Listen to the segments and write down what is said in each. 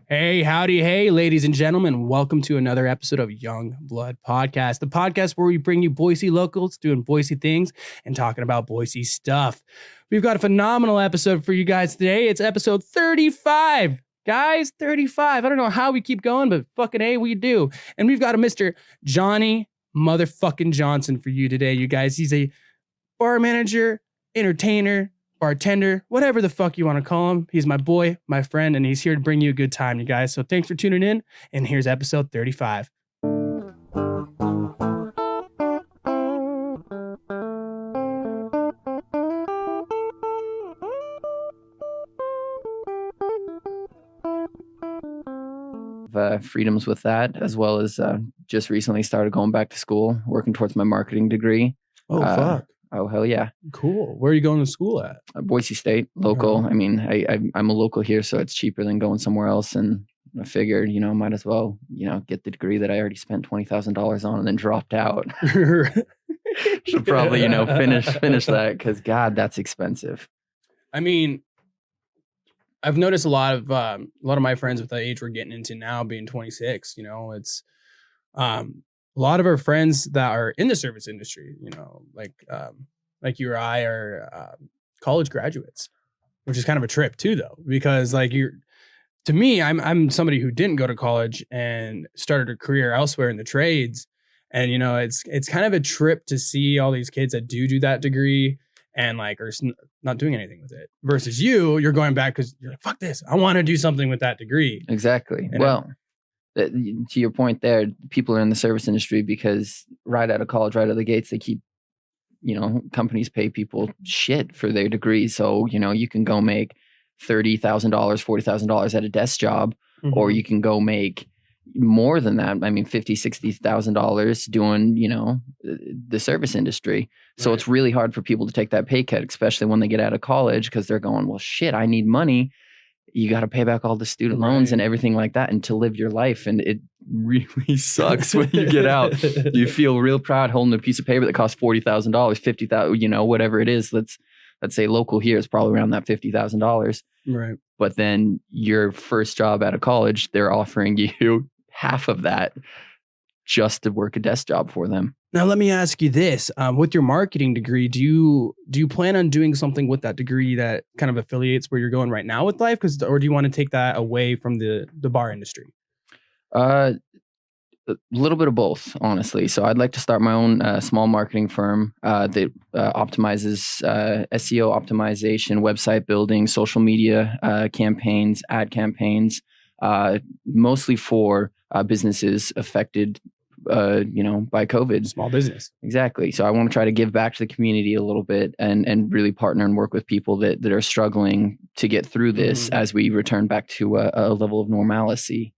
Hey, howdy, hey, ladies and gentlemen. Welcome to another episode of Young Blood Podcast, the podcast where we bring you Boise locals doing Boise things and talking about Boise stuff. We've got a phenomenal episode for you guys today. It's episode 35. Guys, 35. I don't know how we keep going, but fucking A, we do. And we've got a Mr. Johnny motherfucking Johnson for you today, you guys. He's a bar manager, entertainer, bartender, whatever the fuck you want to call him. He's my boy, my friend, and he's here to bring you a good time, you guys. So thanks for tuning in, and here's episode 35. Freedoms with that, as well as just recently started going back to school, working towards my marketing degree. Oh, fuck. Oh, hell yeah. Cool. Where are you going to school at? Boise State, local. I mean, I'm a local here, so it's cheaper than going somewhere else. And I figured, might as well, get the degree that I already spent $20,000 on and then dropped out. Should probably, finish that because, God, that's expensive. I mean, I've noticed a lot of my friends with the age we're getting into now being 26, it's a lot of our friends that are in the service industry, like you or I are college graduates, which is kind of a trip too, though, because to me, I'm somebody who didn't go to college and started a career elsewhere in the trades. And, it's kind of a trip to see all these kids that do that degree and are not doing anything with it versus you're going back because you're like, fuck this. I want to do something with that degree. Exactly. And to your point there, people are in the service industry because right out of college, right out of the gates, they keep, companies pay people shit for their degrees. So, you can go make $30,000, $40,000 at a desk job, or you can go make more than that. I mean, $50,000, $60,000 doing, the service industry. So It's really hard for people to take that pay cut, especially when they get out of college, because they're going, well, shit, I need money. You got to pay back all the student loans and everything like that and to live your life. And it really sucks when you get out. You feel real proud holding a piece of paper that costs $40,000, $50,000, whatever it is. Let's say local here is probably around that $50,000. Right. But then your first job out of college, they're offering you half of that just to work a desk job for them. Now, let me ask you this. With your marketing degree, do you plan on doing something with that degree that kind of affiliates where you're going right now with life? Or do you want to take that away from the bar industry? A little bit of both, honestly. So I'd like to start my own small marketing firm that optimizes SEO optimization, website building, social media campaigns, ad campaigns, mostly for businesses affected by COVID. Small business. Exactly. So I want to try to give back to the community a little bit and really partner and work with people that are struggling to get through this as we return back to a level of normalcy.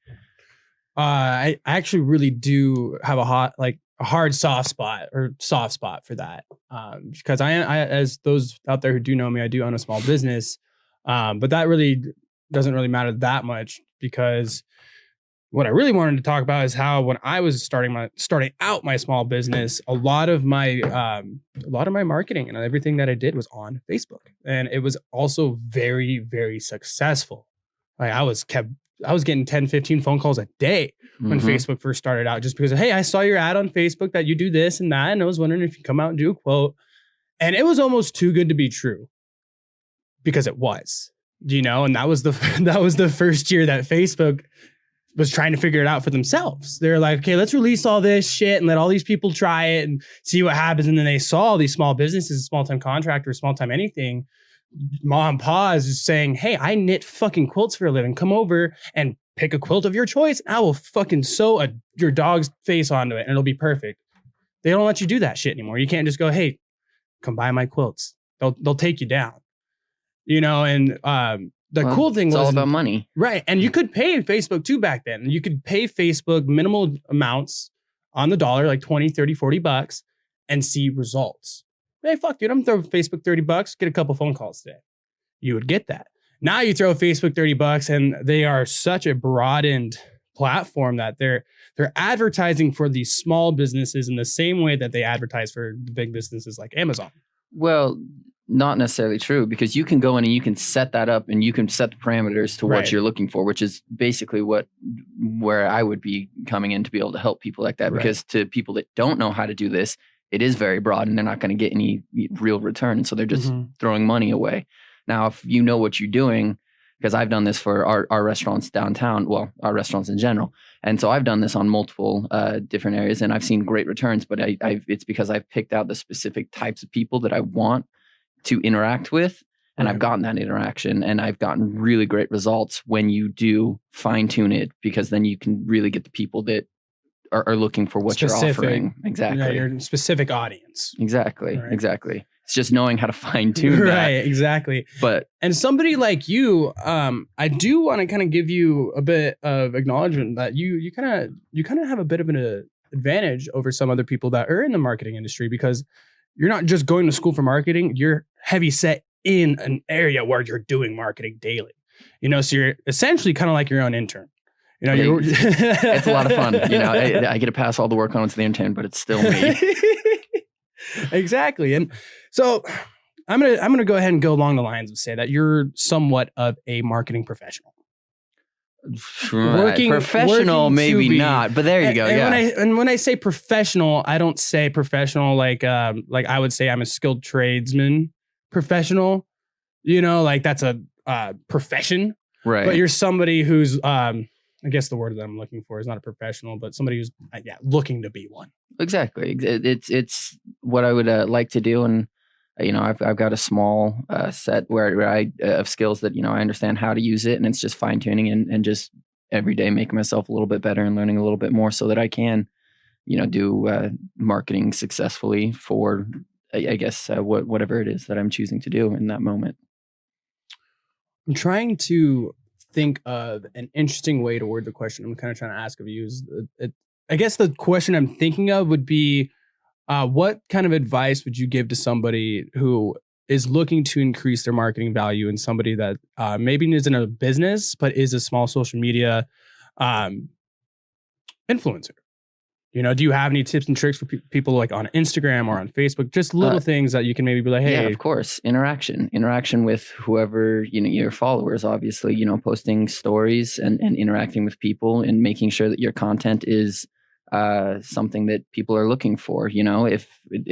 I actually really do have a soft spot for that. Because I, as those out there who do know me, I do own a small business. But that really doesn't really matter that much, because what I really wanted to talk about is how when I was starting out my small business, a lot of my marketing and everything that I did was on Facebook, and it was also very, very successful. I was getting 10, 15 phone calls a day when Facebook first started out, just because, hey, I saw your ad on Facebook that you do this and that, and I was wondering if you come out and do a quote. And it was almost too good to be true, because it was, and that was the first year that Facebook was trying to figure it out for themselves. They're like, okay, let's release all this shit and let all these people try it and see what happens. And then they saw all these small businesses, small-time contractors, small-time anything, mom and pa's just saying, hey, I knit fucking quilts for a living. Come over and pick a quilt of your choice. I will fucking sew your dog's face onto it and it'll be perfect. They don't let you do that shit anymore. You can't just go, hey, come buy my quilts. They'll take you down. Cool thing was, it's all about money. Right. And you could pay Facebook too back then. You could pay Facebook minimal amounts on the dollar, like 20, 30, $40, and see results. Hey, fuck, dude, I'm throwing Facebook $30, get a couple phone calls today. You would get that. Now you throw Facebook $30 and they are such a broadened platform that they're advertising for these small businesses in the same way that they advertise for the big businesses like Amazon. Well, not necessarily true, because you can go in and you can set that up and you can set the parameters to what you're looking for, which is basically where I would be coming in to be able to help people like that. Because to people that don't know how to do this, it is very broad and they're not going to get any real return. And so they're just throwing money away. Now, if you know what you're doing, because I've done this for our restaurants downtown, well, our restaurants in general. And so I've done this on multiple different areas and I've seen great returns, but it's because I've picked out the specific types of people that I want to interact with. And I've gotten that interaction and I've gotten really great results when you do fine tune it, because then you can really get the people that are looking for what you're offering. Exactly. Yeah, your specific audience. Exactly. Right. Exactly. It's just knowing how to fine tune that. Right. Exactly. And somebody like you, I do want to kind of give you a bit of acknowledgement that you kind of have a bit of an advantage over some other people that are in the marketing industry, because you're not just going to school for marketing. You're heavy set in an area where you're doing marketing daily. So you're essentially kind of like your own intern. It's a lot of fun. I get to pass all the work on to the intern, but it's still me. Exactly. And so I'm gonna go ahead and go along the lines of say that you're somewhat of a marketing professional. Professional, maybe not, but there you go. And when I say professional, I don't say professional like I would say I'm a skilled tradesman professional. Like that's a profession, right? But you're somebody who's I guess the word that I'm looking for is not a professional, but somebody who's looking to be one. Exactly. It's what I would like to do, and I've got a small set where I of skills that I understand how to use it, and it's just fine tuning and just every day making myself a little bit better and learning a little bit more so that I can do marketing successfully for I guess whatever it is that I'm choosing to do in that moment. I'm trying to think of an interesting way to word the question I'm kind of trying to ask of you. I guess the question I'm thinking of would be, what kind of advice would you give to somebody who is looking to increase their marketing value, and somebody that maybe isn't a business, but is a small social media influencer? Do you have any tips and tricks for people like on Instagram or on Facebook? Just little things that you can maybe be like, hey. Yeah, of course. Interaction with whoever, your followers, obviously, posting stories and interacting with people and making sure that your content is something that people are looking for. If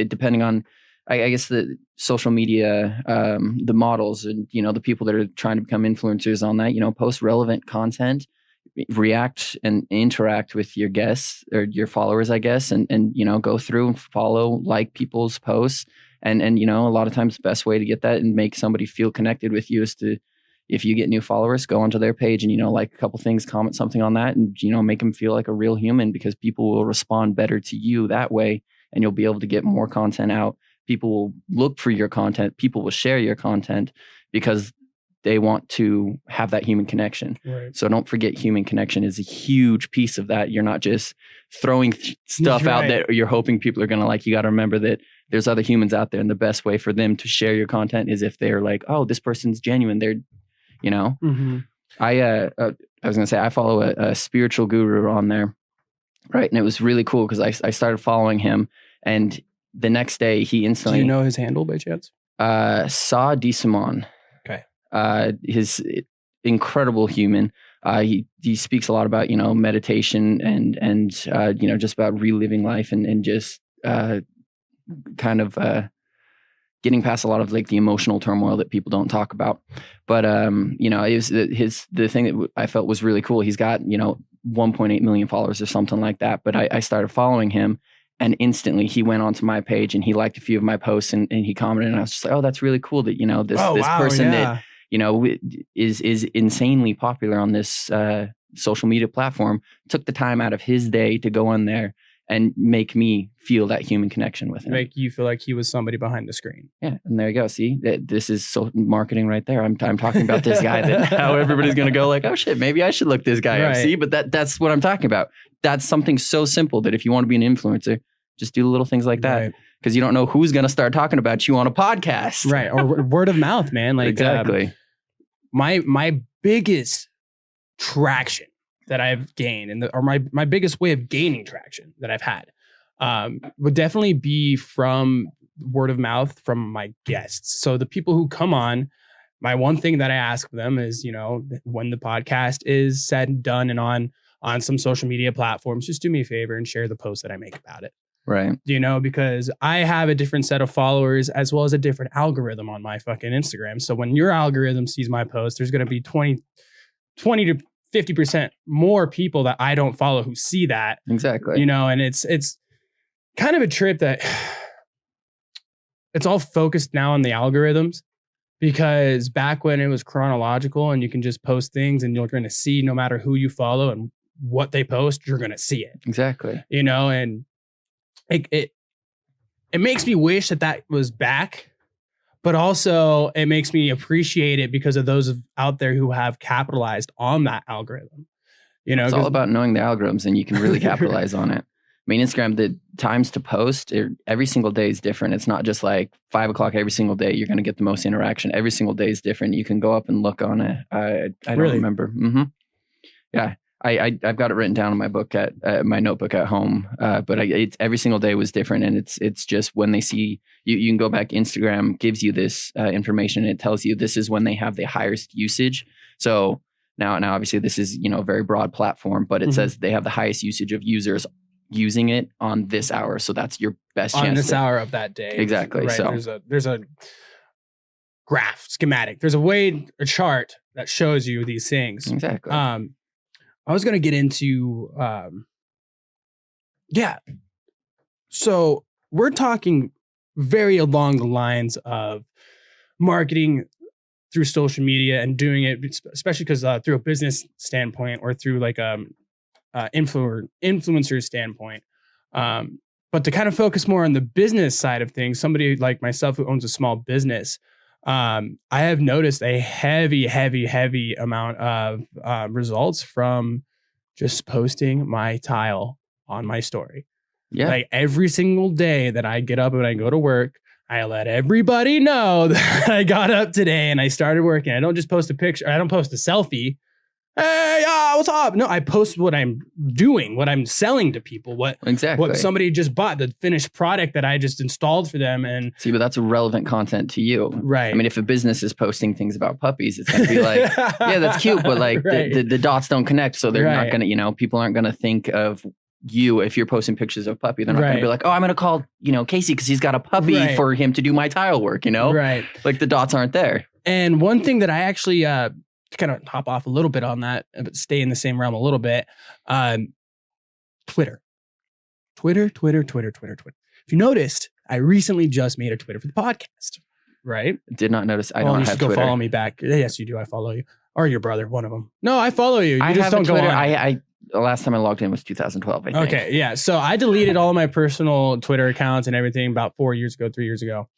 depending on, I guess the social media, the models and, the people that are trying to become influencers on that, post relevant content, react and interact with your guests or your followers, I guess, and go through and follow, like people's posts. And a lot of times the best way to get that and make somebody feel connected with you is to, if you get new followers, go onto their page and, like a couple things, comment something on that and, make them feel like a real human, because people will respond better to you that way. And you'll be able to get more content out. People will look for your content. People will share your content because they want to have that human connection. Right. So don't forget, human connection is a huge piece of that. You're not just throwing stuff out that you're hoping people are going to like. You got to remember that there's other humans out there, and the best way for them to share your content is if they're like, oh, this person's genuine. They're, I was going to say, I follow a spiritual guru on there. Right. And it was really cool because I started following him, and the next day he instantly. Do you know his handle by chance? Sa Di Simon. His incredible human. He speaks a lot about meditation and just about reliving life and just kind of getting past a lot of like the emotional turmoil that people don't talk about. But it was the thing that I felt was really cool. He's got 1.8 million followers or something like that. But I started following him. And instantly he went onto my page and he liked a few of my posts and he commented, and I was just like, oh, that's really cool that, this person that, is insanely popular on this social media platform took the time out of his day to go on there and make me feel that human connection with him. Make you feel like he was somebody behind the screen. Yeah. And there you go. See, this is so marketing right there. I'm talking about this guy that how everybody's going to go like, oh shit, maybe I should look this guy up. See, but that's what I'm talking about. That's something so simple that if you want to be an influencer, just do little things like that. Because you don't know who's going to start talking about you on a podcast. Right. Or word of mouth, man. Like exactly. My biggest traction that I've gained or my biggest way of gaining traction that I've had would definitely be from word of mouth from my guests. So the people who come on, my one thing that I ask them is, you know, when the podcast is said and done and on some social media platforms, just do me a favor and share the post that I make about it. Right. You know, because I have a different set of followers as well as a different algorithm on my fucking Instagram. So when your algorithm sees my post, there's going to be 20 to 50% more people that I don't follow who see that. Exactly. You know, and it's kind of a trip that it's all focused now on the algorithms, because back when it was chronological and you can just post things and you're going to see no matter who you follow and what they post, you're going to see it. Exactly. You know, and it makes me wish that was back, but also it makes me appreciate it because of those out there who have capitalized on that algorithm. You know, it's all about knowing the algorithms, and you can really capitalize on it. I mean, Instagram, the times to post every single day is different. It's not just like 5 o'clock every single day you're going to get the most interaction. Every single day is different. You can go up and look on it. I don't remember. Yeah. I've got it written down in my book my notebook at home, but it's every single day was different, and it's just when they see you can go back. Instagram gives you this information. And it tells you this is when they have the highest usage. So now obviously this is, you know, a very broad platform, but it says they have the highest usage of users using it on this hour. So that's your best chance on this hour of that day. Exactly. Right. So there's a graph schematic. There's a chart that shows you these things. Exactly. I was going to get into, so we're talking very along the lines of marketing through social media and doing it, especially because through a business standpoint or through like influencer standpoint. But to kind of focus more on the business side of things, somebody like myself who owns a small business, I have noticed a heavy amount of results from just posting my tile on my story. Yeah. Like every single day that I get up and I go to work, I let everybody know that I got up today and I started working. I don't just post a picture. I don't post a selfie. Hey, what's up? No, I post what I'm doing, what I'm selling to people, what somebody just bought, the finished product that I just installed for them. And see, but that's relevant content to you. Right. I mean, if a business is posting things about puppies, it's going to be like, yeah, that's cute, but like right. the dots don't connect. So they're not going to, you know, people aren't going to think of you if you're posting pictures of puppy. They're not going to be like, oh, I'm going to call, you know, Casey because he's got a puppy for him to do my tile work, you know? Right. Like the dots aren't there. And one thing that I actually, to kind of hop off a little bit on that, but stay in the same realm a little bit. Twitter. If you noticed, I recently just made a Twitter for the podcast, right? Did not notice. I don't have Twitter. Go follow me back. Yes, you do. I follow you. Or your brother, one of them. No, I follow you. You just don't go on. The last time I logged in was 2012, I think. Okay, yeah. So I deleted all of my personal Twitter accounts and everything about 3 years ago.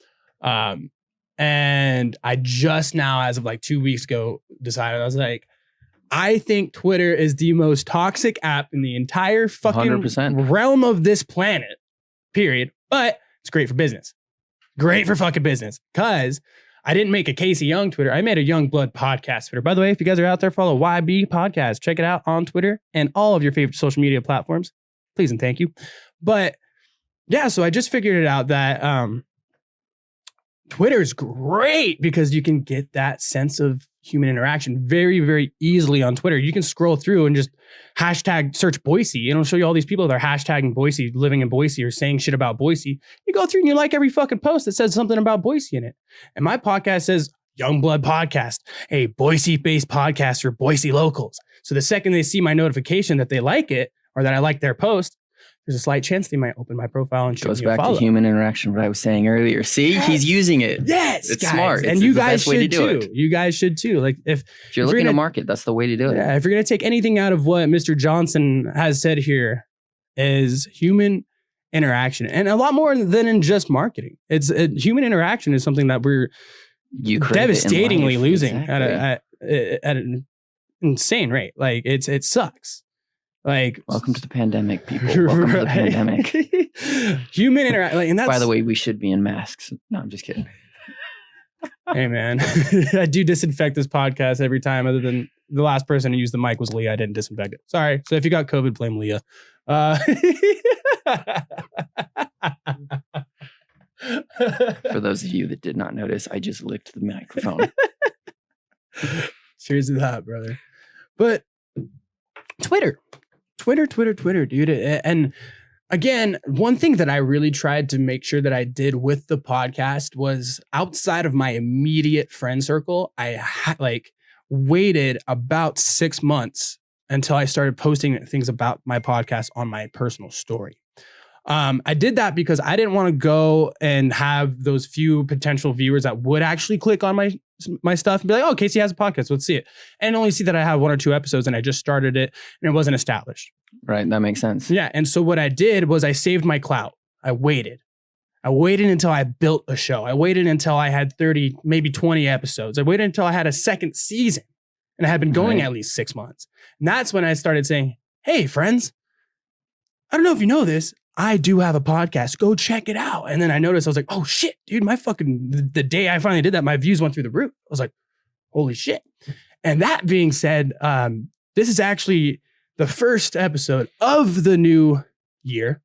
And I just now, as of like 2 weeks ago, decided, I was like, I think Twitter is the most toxic app in the entire fucking 100%. realm of this planet, period. But it's great for business. Great for fucking business. Because I didn't make a Casey Young Twitter. I made a YoungBloodPodcast Twitter. By the way, if you guys are out there, follow YB Podcast. Check it out on Twitter and all of your favorite social media platforms. Please and thank you. But yeah, so I just figured it out that Twitter is great because you can get that sense of human interaction very, very easily on Twitter. You can scroll through and just hashtag search Boise, and it'll show you all these people that are hashtagging Boise, living in Boise, or saying shit about Boise. You go through and you like every fucking post that says something about Boise in it. And my podcast says Young Blood Podcast, a Boise-based podcast for Boise locals. So the second they see my notification that they like it or that I like their post, there's a slight chance they might open my profile and show me a follow. Goes back to human interaction, what I was saying earlier. See, he's using it. Yes, it's guys. smart. And you guys should too. You guys should too. Like if you're looking to market, that's the way to do it. Yeah, if you're gonna take anything out of what Mr. Johnson has said here, is human interaction, and a lot more than in just marketing. It's human interaction is something that we're devastatingly losing at an insane rate. Like it sucks. Like, welcome to the pandemic, people. Welcome to the pandemic. Human interaction, like, and that's. By the way, we should be in masks. No, I'm just kidding. Hey, man, I do disinfect this podcast every time. Other than the last person who used the mic was Leah. I didn't disinfect it. Sorry. So if you got COVID, blame Leah. For those of you that did not notice, I just licked the microphone. Cheers to that, brother. But Twitter, dude. And again, one thing that I really tried to make sure that I did with the podcast was outside of my immediate friend circle, I waited about 6 months until I started posting things about my podcast on my personal story. I did that because I didn't want to go and have those few potential viewers that would actually click on my stuff and be like, oh, Casey has a podcast, let's see it. And only see that I have 1 or 2 episodes and I just started it and it wasn't established. Right, that makes sense. Yeah, and so what I did was I saved my clout. I waited until I built a show. I waited until I had 30, maybe 20 episodes. I waited until I had a second season and I had been going at least 6 months. And that's when I started saying, hey, friends, I don't know if you know this, I do have a podcast. Go check it out. And then I noticed, I was like, oh shit, dude, the day I finally did that, my views went through the roof. I was like, holy shit. And that being said, this is actually the first episode of the new year.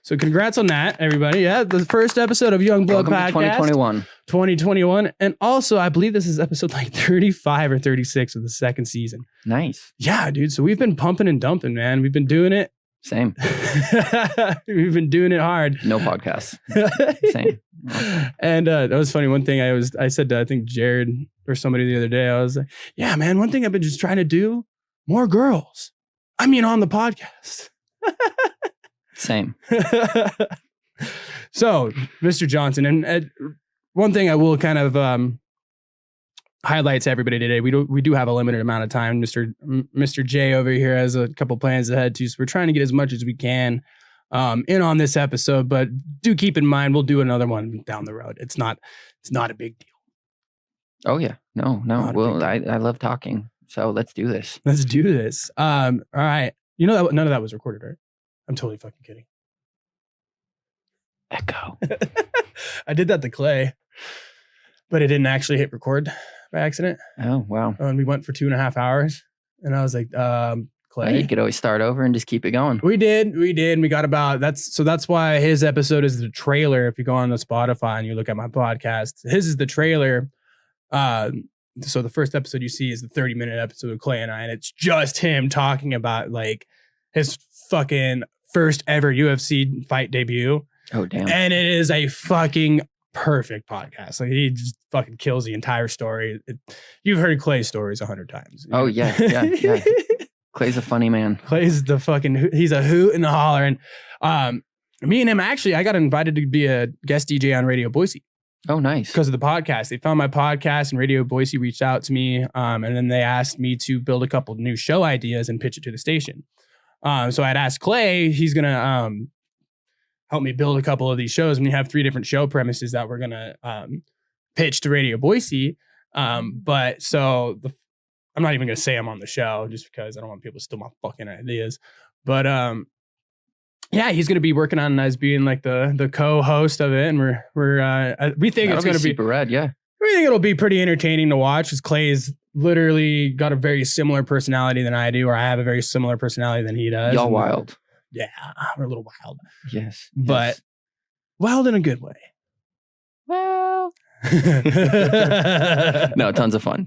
So congrats on that, everybody. Yeah, the first episode of YoungBlood Welcome Podcast. To 2021. And also, I believe this is episode like 35 or 36 of the second season. Nice. Yeah, dude. So we've been pumping and dumping, man. We've been doing it. Same. We've been doing it hard. No podcasts. Same. Awesome. And that was funny. One thing I said to, I think Jared or somebody the other day, I was like, yeah, man, one thing I've been just trying to do, more girls. I mean, on the podcast. Same. So, Mr. Johnson, and one thing I will kind of highlight to everybody today, we do have a limited amount of time. Mr. J over here has a couple plans ahead too, so we're trying to get as much as we can in on this episode. But do keep in mind, we'll do another one down the road. It's not a big deal. Oh yeah, no. Well, I love talking, so let's do this. Let's do this. All right. You know that none of that was recorded, right? I'm totally fucking kidding. Echo. I did that to Clay, but it didn't actually hit record by accident. Oh, wow. And we went for 2.5 hours. And I was like, Clay. Well, you could always start over and just keep it going. We did. And we got about that's why his episode is the trailer. If you go on the Spotify and you look at my podcast, his is the trailer. So the first episode you see is the 30-minute episode of Clay and I, and it's just him talking about like his fucking first ever UFC fight debut. Oh, damn. And it is a fucking perfect podcast. Like he just fucking kills the entire story. You've heard Clay's stories 100 times. Oh, yeah. Clay's a funny man. Clay's he's a hoot and a holler. And me and him, actually, I got invited to be a guest DJ on Radio Boise. Oh, nice. Because of the podcast. They found my podcast and Radio Boise reached out to me. And then they asked me to build a couple new show ideas and pitch it to the station. So I'd asked Clay, he's going to help me build a couple of these shows. And we have 3 different show premises that we're going to pitch to Radio Boise. But so I'm not even going to say I'm on the show just because I don't want people to steal my fucking ideas. But yeah, he's going to be working on as being like the co-host of it. And we think it's going to be super rad. Yeah. We think it'll be pretty entertaining to watch because Clay's literally got a very similar personality than I do, or I have a very similar personality than he does. Y'all wild. Yeah, we're a little wild. Yes. But wild in a good way. Well. No, tons of fun.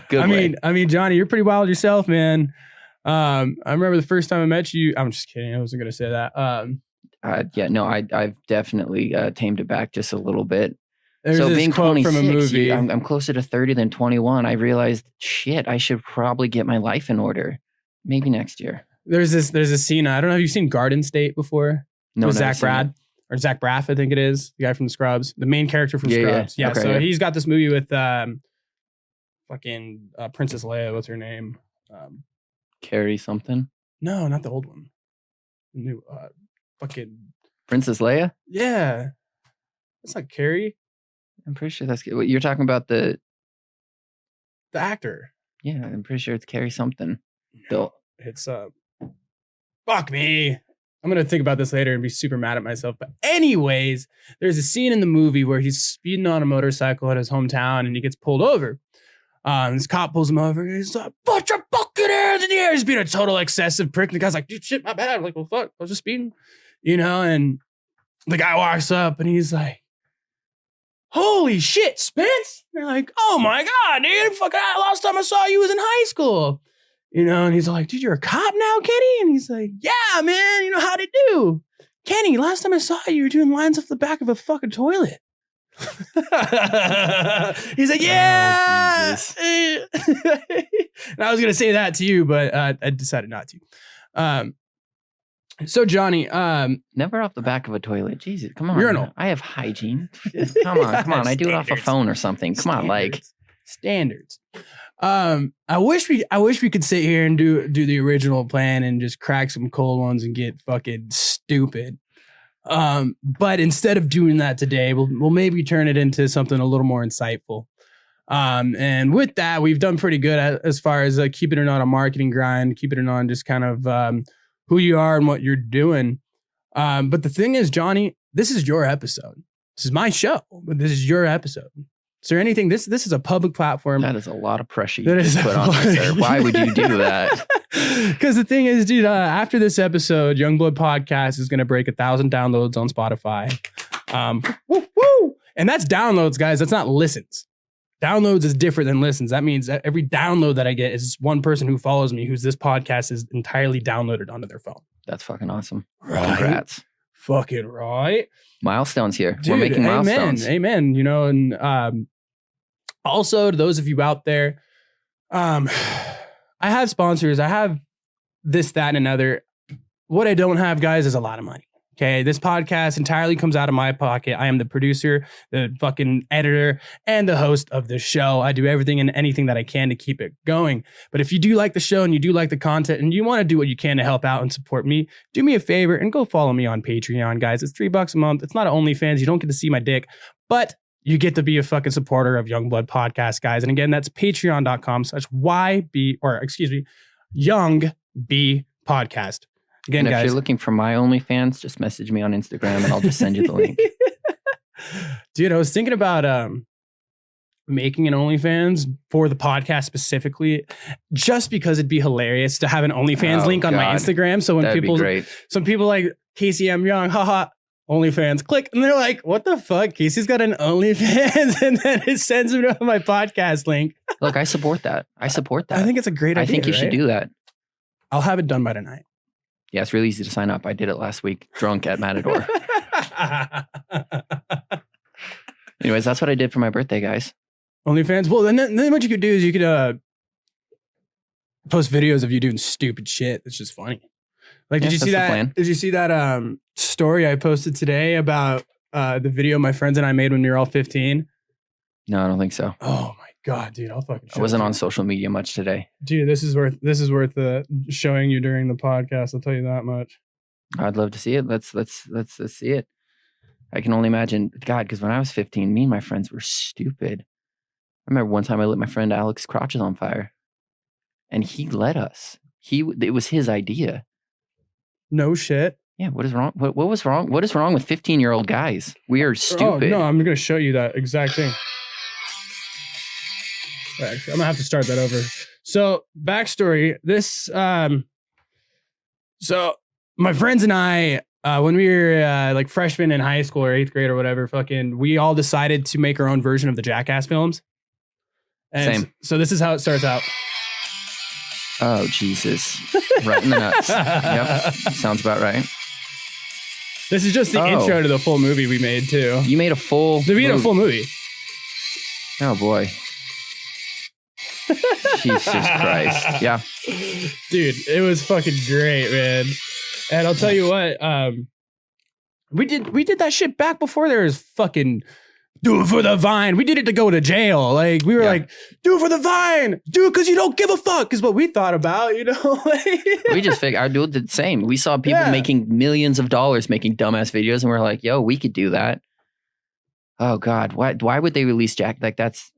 Good way. I mean, Johnny, you're pretty wild yourself, man. I remember the first time I met you. I'm just kidding. I wasn't going to say that. I've definitely tamed it back just a little bit. There's so this being quote 26, from a movie. I'm closer to 30 than 21. I realized, shit, I should probably get my life in order. Maybe next year. There's a scene. I don't know. Have you seen Garden State before? No, with Zach Braff, I think it is, the guy from Scrubs, the main character from Scrubs. Yeah. Okay, so he's got this movie with fucking Princess Leia. What's her name? Carrie something. No, not the old one. The new fucking Princess Leia. Yeah, it's like Carrie. I'm pretty sure that's what you're talking about. The actor. Yeah, I'm pretty sure it's Carrie something. No, it's fuck me. I'm going to think about this later and be super mad at myself. But anyways, there's a scene in the movie where he's speeding on a motorcycle in his hometown and he gets pulled over. This cop pulls him over and he's like, put your fucking hands in the air. He's being a total excessive prick. And the guy's like, dude, shit, my bad. I'm like, well, fuck, I was just speeding, And the guy walks up and he's like, holy shit, Spence. And they're like, oh my God, dude, fucking last time I saw you was in high school. And he's like, dude, you're a cop now, Kenny? And he's like, yeah, man, how'd it do? Kenny, last time I saw you, you were doing lines off the back of a fucking toilet. He's like, yeah. And I was going to say that to you, but I decided not to. So Johnny, never off the back of a toilet. Jesus, come on. Urinal. I have hygiene. Come on. I do it off a phone or something. Come on, like standards. I wish we could sit here and do the original plan and just crack some cold ones and get fucking stupid. But instead of doing that today, we'll maybe turn it into something a little more insightful. And with that, we've done pretty good as far as keeping it on a marketing grind, keeping it on just kind of who you are and what you're doing. But the thing is, Johnny, this is your episode. This is my show, but this is your episode. Is there anything? This is a public platform. That is a lot of pressure you just put on me, sir. Why would you do that? Because the thing is, dude, after this episode, YoungBloodPodcast is going to break 1,000 downloads on Spotify. And that's downloads, guys. That's not listens. Downloads is different than listens. That means that every download that I get is one person who follows me, who's this podcast is entirely downloaded onto their phone. That's fucking awesome. Right? Congrats. Fucking right. Milestones here. Dude, we're making milestones. Amen. And also to those of you out there, I have sponsors. I have this, that, and another. What I don't have, guys, is a lot of money. Okay, this podcast entirely comes out of my pocket. I am the producer, the fucking editor, and the host of the show. I do everything and anything that I can to keep it going. But if you do like the show and you do like the content and you want to do what you can to help out and support me, do me a favor and go follow me on Patreon, guys. It's $3 a month. It's not an OnlyFans. You don't get to see my dick, but you get to be a fucking supporter of YoungBloodPodcast, guys. And again, that's patreon.com/YoungB Podcast. Again, and if guys, you're looking for my OnlyFans, just message me on Instagram and I'll just send you the link. Dude, I was thinking about making an OnlyFans for the podcast specifically, just because it'd be hilarious to have an OnlyFans link on my Instagram. So when some people like Casey M. Young, haha, OnlyFans, click, and they're like, what the fuck? Casey's got an OnlyFans, and then it sends them to my podcast link. Look, I support that. I think it's a great idea. I think you should do that. I'll have it done by tonight. Yeah, it's really easy to sign up. I did it last week, drunk at Matador. Anyways, that's what I did for my birthday, guys. OnlyFans. Well, then what you could do is you could post videos of you doing stupid shit. It's just funny. Like, did you see that? Did you see that story I posted today about the video my friends and I made when we were all 15? No, I don't think so. Oh my God, dude, I'll fucking show I wasn't you. on social media much today. Dude, this is worth showing you during the podcast. I'll tell you that much. I'd love to see it. Let's see it. I can only imagine, God, because when I was 15, me and my friends were stupid. I remember one time I lit my friend Alex crotches on fire, and he let us. It was his idea. No shit. Yeah, what is wrong? What was wrong? What is wrong with 15-year-old guys? We are stupid. Oh, no, I'm going to show you that exact thing. Actually, I'm gonna have to start that over. So, backstory: this, so my friends and I, when we were like freshmen in high school or 8th grade or whatever, we all decided to make our own version of the Jackass films. And Same. So this is how it starts out. Oh Jesus! Right in the nuts. Yep, sounds about right. This is just the intro to the full movie we made too. You made a full. We made a full movie. Oh boy. Jesus Christ. Yeah. Dude, it was fucking great, man. And I'll tell you what, we did that shit back before there was fucking do it for the Vine. We did it to go to jail. Like, we were like, do it for the Vine. Do it because you don't give a fuck is what we thought about, you know? We just figured our dude did the same. We saw people making millions of dollars making dumbass videos, and we're like, yo, we could do that. Oh God. Why would they release Jack? Like, that's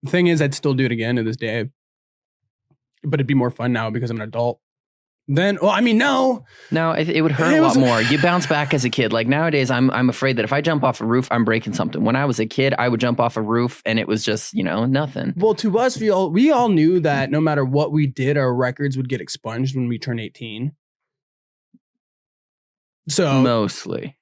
the thing is, I'd still do it again to this day, but it'd be more fun now because I'm an adult. Then, well, I mean, no, it would hurt a lot more. You bounce back as a kid. Like nowadays, I'm afraid that if I jump off a roof, I'm breaking something. When I was a kid, I would jump off a roof, and it was just, nothing. Well, to us, we all knew that no matter what we did, our records would get expunged when we turn 18. So mostly.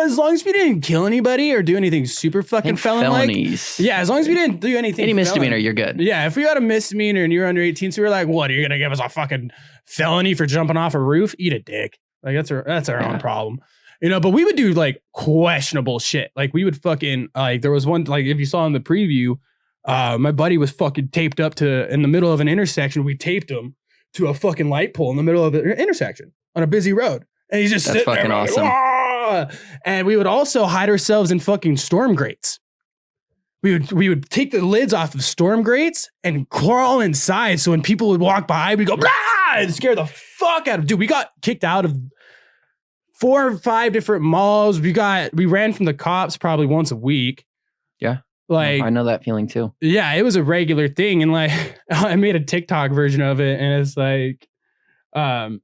as long as we didn't kill anybody or do anything super fucking felon-like. Felonies. Yeah, as long as we didn't do anything. Any misdemeanor, felon. you're good. Yeah, if we got a misdemeanor and you're under 18, so we're like, what? Are you gonna give us a fucking felony for jumping off a roof? Eat a dick. Like that's our own problem. You know, but we would do like questionable shit. Like we would fucking like there was one like if you saw in the preview, my buddy was fucking taped up to in the middle of an intersection. We taped him to a fucking light pole in the middle of the intersection on a busy road. And he's just That's sitting fucking there awesome. Like, and we would also hide ourselves in fucking storm grates. We would take the lids off of storm grates and crawl inside. So when people would walk by, we'd go, blah, and scare the fuck out of them. Dude, we got kicked out of 4 or 5 different malls. We ran from the cops probably once a week. Yeah. Like I know that feeling too. Yeah, it was a regular thing. And like I made a TikTok version of it. And it's like, that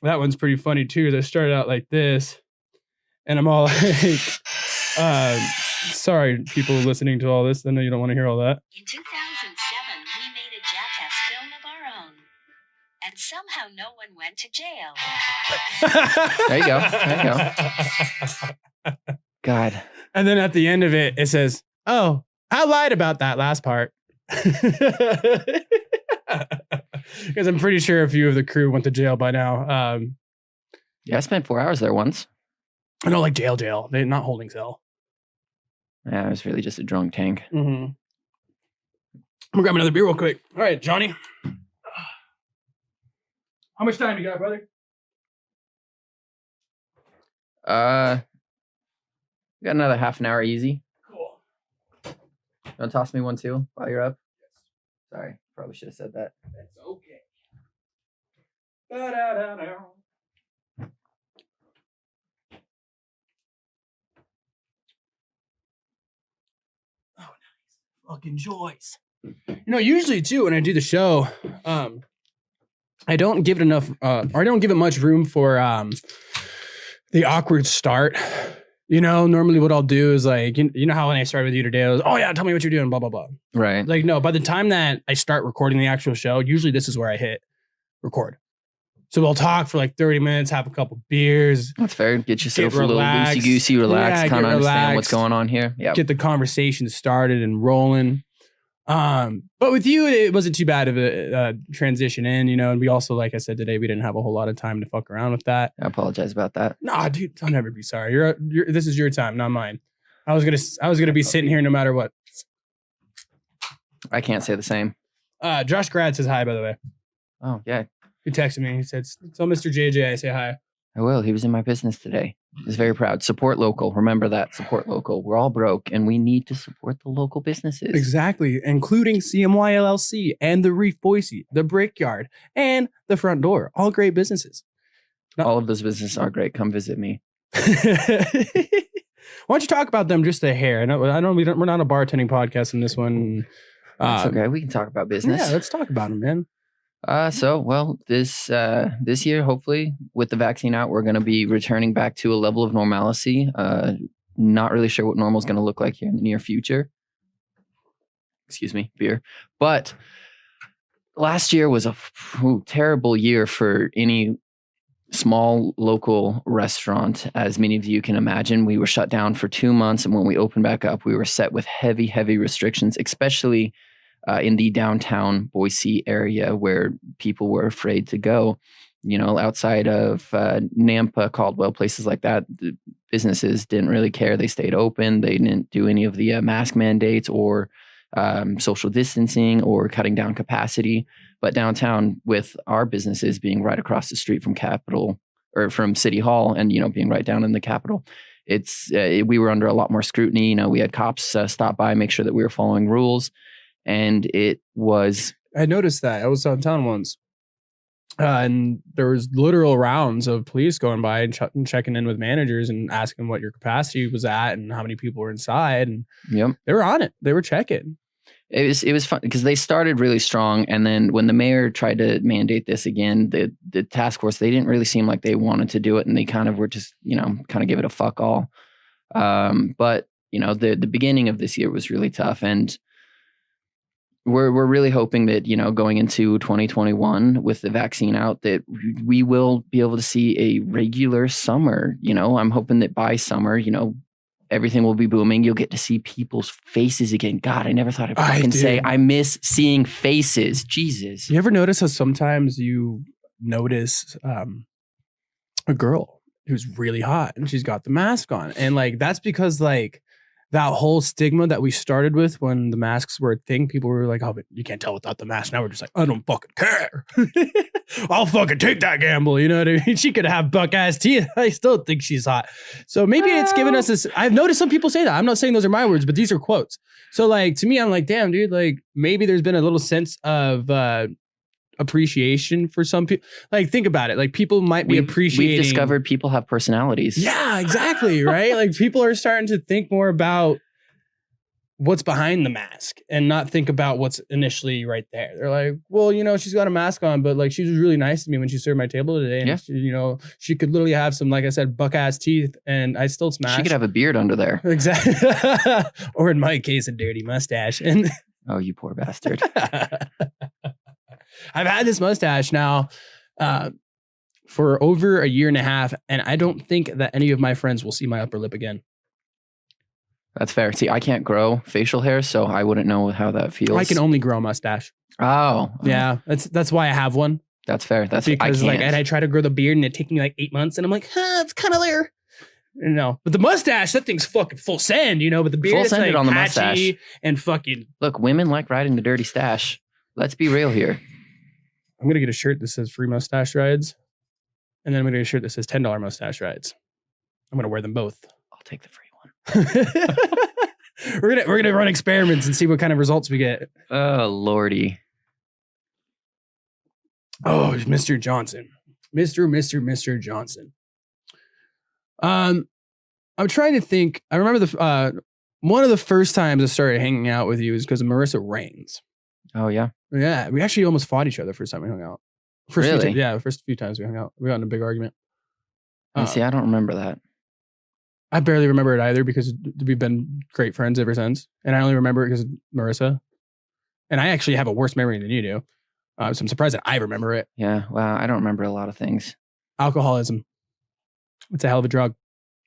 one's pretty funny too. They started out like this. And I'm all like, sorry, people listening to all this. I know you don't want to hear all that. In 2007, we made a Jackass film of our own. And somehow no one went to jail. There you go. God. And then at the end of it, it says, oh, I lied about that last part. Because I'm pretty sure a few of the crew went to jail by now. Yeah, I spent 4 hours there once. I know, like jail. They're not holding cell. Yeah, it was really just a drunk tank. Mm-hmm. I'm gonna grab another beer real quick. All right, Johnny. How much time you got, brother? We got another half an hour easy. Cool. You want to toss me one too while you're up? Sorry, probably should have said that. That's okay. Ba-da-da-da. Oh, nice. Fucking joys. You know, usually too, when I do the show, I don't give it enough, or I don't give it much room for the awkward start. You know, normally what I'll do is like, you know how when I started with you today, I was, oh yeah, tell me what you're doing, blah, blah, blah. Right. Like, no, by the time that I start recording the actual show, usually this is where I hit record. So we'll talk for like 30 minutes, have a couple beers. That's fair. Get yourself Get a little relaxed. loosey-goosey, relax, Yeah, kind get of understand what's relaxed. going on here. Yeah. Get the conversation started and rolling. But with you, it wasn't too bad of a transition in, you know, and we also, like I said today, we didn't have a whole lot of time to fuck around with that. I apologize about that. Nah, dude, don't ever be sorry. This is your time, not mine. I was gonna be sitting here no matter what. I can't say the same. Josh Grad says hi, by the way. Oh, yeah. He texted me. He said, "So, Mr. JJ, I say hi." I will. He was in my business today. He's very proud. Support local. Remember that. Support local. We're all broke and we need to support the local businesses. Exactly, including CMY LLC and the Reef Boise, the Brickyard, and the Front Door. All great businesses. All of those businesses are great. Come visit me. Why don't you talk about them just a hair? I know we're not a bartending podcast in this one. That's okay. We can talk about business. Yeah, let's talk about them, man. This year, hopefully, with the vaccine out, we're going to be returning back to a level of normalcy. Not really sure what normal is going to look like here in the near future. Excuse me, beer. But last year was a terrible year for any small local restaurant. As many of you can imagine, we were shut down for 2 months. And when we opened back up, we were set with heavy, heavy restrictions, especially in the downtown Boise area where people were afraid to go. You know, outside of Nampa, Caldwell, places like that, the businesses didn't really care. They stayed open. They didn't do any of the mask mandates or social distancing or cutting down capacity. But downtown, with our businesses being right across the street from Capitol or from City Hall, and being right down in the Capitol, we were under a lot more scrutiny. You know, we had cops stop by, make sure that we were following rules. And it was... I noticed that. I was downtown once. And there was literal rounds of police going by and checking in with managers and asking what your capacity was at and how many people were inside. And they were on it. They were checking. It was fun because they started really strong. And then when the mayor tried to mandate this again, the task force, they didn't really seem like they wanted to do it. And they kind of were just, kind of give it a fuck all. But, the beginning of this year was really tough. And we're really hoping that, going into 2021 with the vaccine out, that we will be able to see a regular summer. I'm hoping that by summer, everything will be booming. You'll get to see people's faces again. God, I never thought I'd fucking say I miss seeing faces. Jesus. You ever notice how sometimes you notice a girl who's really hot and she's got the mask on? And like, that's because like that whole stigma that we started with when the masks were a thing, people were like, oh, but you can't tell without the mask. Now we're just like, I don't fucking care. I'll fucking take that gamble. You know what I mean? She could have buck ass teeth. I still think she's hot. So maybe it's given us this. I've noticed some people say that. I'm not saying those are my words, but these are quotes. So like, to me, I'm like, damn, dude, like maybe there's been a little sense of appreciation for some people. Like, think about it. Like, people might be appreciating. We've discovered people have personalities. Yeah, exactly. Right. Like, people are starting to think more about what's behind the mask and not think about what's initially right there. They're like, well, she's got a mask on, but like, she was really nice to me when she served my table today. And she, she could literally have some, like I said, buck ass teeth, and I still smash. She could have a beard under there. Exactly. Or in my case, a dirty mustache. And oh, you poor bastard. I've had this mustache now for over a year and a half, and I don't think that any of my friends will see my upper lip again. That's fair. See, I can't grow facial hair, so I wouldn't know how that feels. I can only grow a mustache. Oh. Yeah, that's why I have one. That's fair. That's because and I try to grow the beard, and it takes me like 8 months, and I'm like, it's kind of there. No, but the mustache, that thing's fucking full send, but the beard is like on the patchy and fucking. Look, women like riding the dirty stash. Let's be real here. I'm going to get a shirt that says free mustache rides. And then I'm going to get a shirt that says $10 mustache rides. I'm going to wear them both. I'll take the free one. We're going to run experiments and see what kind of results we get. Oh, Lordy. Oh, Mr. Johnson. Mr. Johnson. I'm trying to think. I remember one of the first times I started hanging out with you is because of Marissa Raines. Oh, yeah? Yeah, we actually almost fought each other the first time we hung out. Really? The first few times we hung out. We got in a big argument. See, I don't remember that. I barely remember it either because we've been great friends ever since. And I only remember it because of Marissa. And I actually have a worse memory than you do. So I'm surprised that I remember it. Yeah, wow, I don't remember a lot of things. Alcoholism. It's a hell of a drug.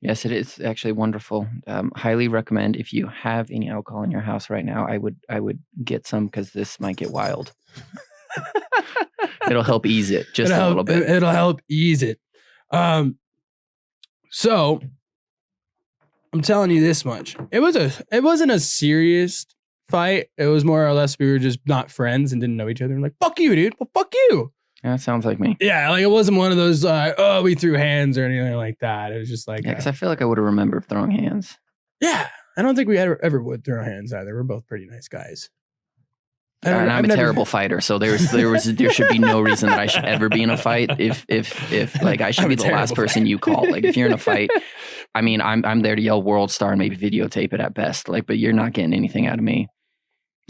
Yes, it is actually wonderful. Highly recommend if you have any alcohol in your house right now. I would get some because this might get wild. It'll help ease it a little bit. It'll help ease it. So I'm telling you this much. It wasn't a serious fight. It was more or less we were just not friends and didn't know each other. We're like, fuck you, dude. Well, fuck you. Yeah, that sounds like me. Yeah, like it wasn't one of those we threw hands or anything like that. It was just like because I feel like I would have remembered throwing hands. Yeah, I don't think we ever would throw hands either. We're both pretty nice guys. And I'm a terrible fighter, so there should be no reason that I should ever be in a fight. If like I should be the last person you call. Like if you're in a fight, I mean I'm there to yell world star and maybe videotape it at best. Like, but you're not getting anything out of me.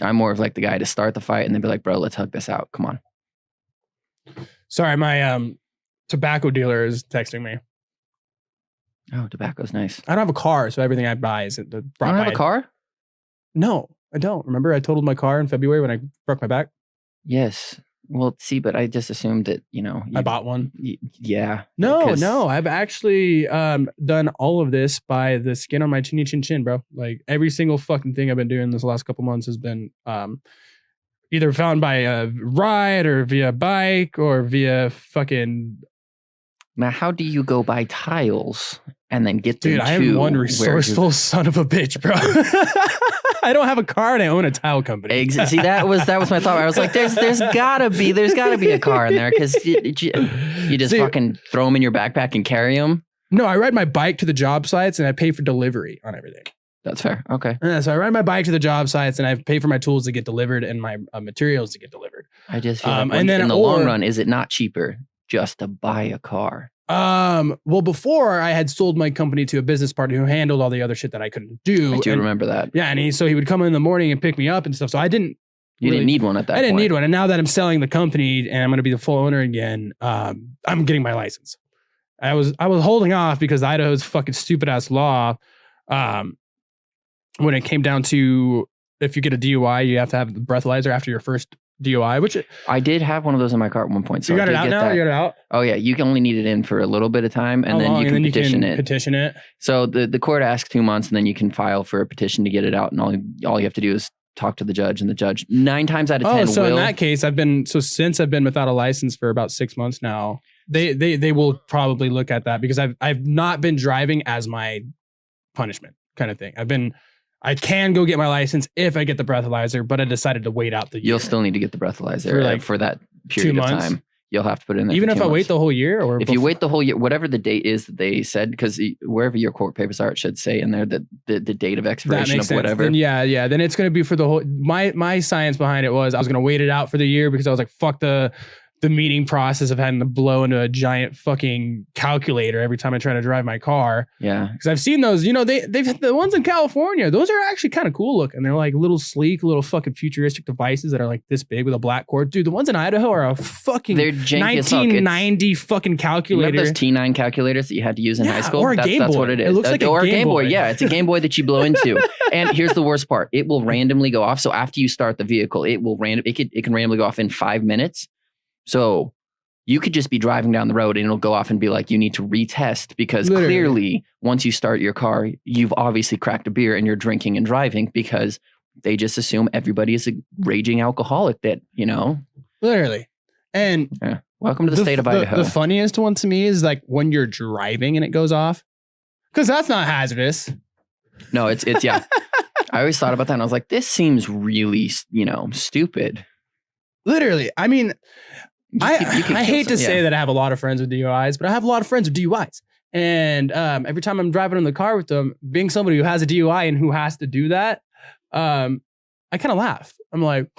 I'm more of like the guy to start the fight and then be like, bro, let's hug this out. Come on. Sorry, my tobacco dealer is texting me. Oh, tobacco's nice. I don't have a car, so everything I buy is brought by. You don't have a car? No, I don't. Remember, I totaled my car in February when I broke my back? Yes. Well, see, but I just assumed that, I bought one. Yeah. No. I've actually done all of this by the skin on my chinny chin chin, bro. Like every single fucking thing I've been doing this last couple months has been either found by a ride or via bike or via fucking. Now, how do you go buy tiles and then get them? Dude, I am one resourceful son of a bitch, bro. I don't have a car and I own a tile company. See, that was my thought. I was like, there's gotta be a car in there because you just fucking throw them in your backpack and carry them. No, I ride my bike to the job sites and I pay for delivery on everything. That's fair. Okay. Yeah, so I ride my bike to the job sites and I pay for my tools to get delivered and my materials to get delivered. I just feel like in the long run, is it not cheaper just to buy a car? Well, before I had sold my company to a business partner who handled all the other shit that I couldn't do. I do remember that. Yeah, and he would come in the morning and pick me up and stuff. So I didn't. You didn't need one at that point. I didn't need one, and now that I'm selling the company and I'm going to be the full owner again, I'm getting my license. I was holding off because Idaho's fucking stupid ass law. When it came down to if you get a DUI, you have to have the breathalyzer after your first DUI, which I did have one of those in my car at one point. So you got it out now? You got it out? Oh yeah, you can only need it in for a little bit of time, and then you can petition it. Petition it. So the court asks 2 months, and then you can file for a petition to get it out, and all you have to do is talk to the judge, and the judge 9 times out of 10 so in that case, since I've been without a license for about 6 months now, they will probably look at that because I've not been driving as my punishment kind of thing. I can go get my license if I get the breathalyzer, but I decided to wait out the year. You'll still need to get the breathalyzer for that period of time. You'll have to put it in there. Even if I wait the whole year, or if you wait the whole year, whatever the date is that they said, because wherever your court papers are, it should say in there that the date of expiration of whatever. Then, yeah. Then it's going to be for the whole. My science behind it was I was going to wait it out for the year because I was like, fuck the meeting process of having to blow into a giant fucking calculator every time I try to drive my car. Yeah. Because I've seen those, they've the ones in California, those are actually kind of cool looking. They're like little sleek, little fucking futuristic devices that are like this big with a black cord. Dude, the ones in Idaho are a fucking 1990 fucking calculator. Remember those T9 calculators that you had to use in high school? Or a Game Boy. That's what it is. It looks like a Game Boy. Yeah, it's a Game Boy that you blow into. And here's the worst part. It will randomly go off. So after you start the vehicle, it can randomly go off in 5 minutes. So you could just be driving down the road and it'll go off and be like, you need to retest because clearly once you start your car, you've obviously cracked a beer and you're drinking and driving because they just assume everybody is a raging alcoholic Literally. And welcome to the state of Idaho. The funniest one to me is like when you're driving and it goes off because that's not hazardous. No, it's yeah. I always thought about that and I was like, this seems really, stupid. Literally. I mean, I hate to say that I have a lot of friends with DUIs, but I have a lot of friends with DUIs. And every time I'm driving in the car with them, being somebody who has a DUI and who has to do that, I kind of laugh. I'm like,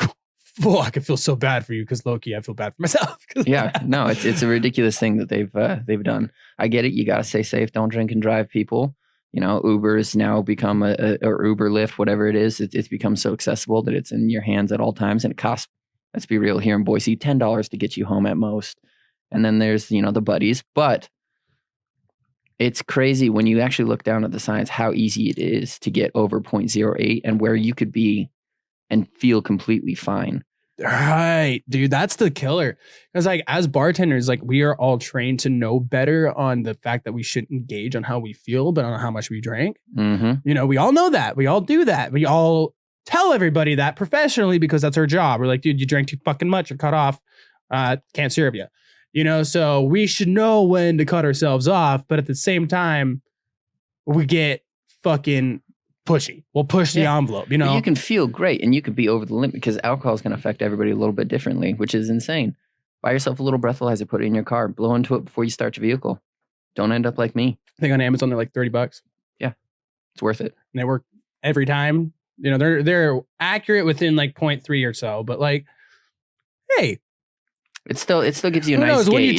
fuck, I feel so bad for you because low-key, I feel bad for myself. Yeah, no, it's a ridiculous thing that they've done. I get it. You got to stay safe. Don't drink and drive, people. Uber has now become or Uber, Lyft, whatever it is. It's become so accessible that it's in your hands at all times and it costs, let's be real, here in Boise, $10 to get you home at most. And then there's, the buddies. But it's crazy when you actually look down at the science, how easy it is to get over 0.08 and where you could be and feel completely fine. Right, dude, that's the killer. Because like as bartenders, like we are all trained to know better on the fact that we shouldn't engage on how we feel, but on how much we drank. Mm-hmm. We all know that. We all do that. We all tell everybody that professionally because that's our job. We're like, dude, you drank too fucking much. You're cut off. Can't serve you. So we should know when to cut ourselves off. But at the same time, we get fucking pushy. We'll push the envelope, But you can feel great and you could be over the limit because alcohol is going to affect everybody a little bit differently, which is insane. Buy yourself a little breathalyzer, put it in your car, blow into it before you start your vehicle. Don't end up like me. I think on Amazon, they're like $30. Yeah, it's worth it. And they work every time. They're accurate within like 0.3 or so, but like, hey, it still gives you a nice gauge. When you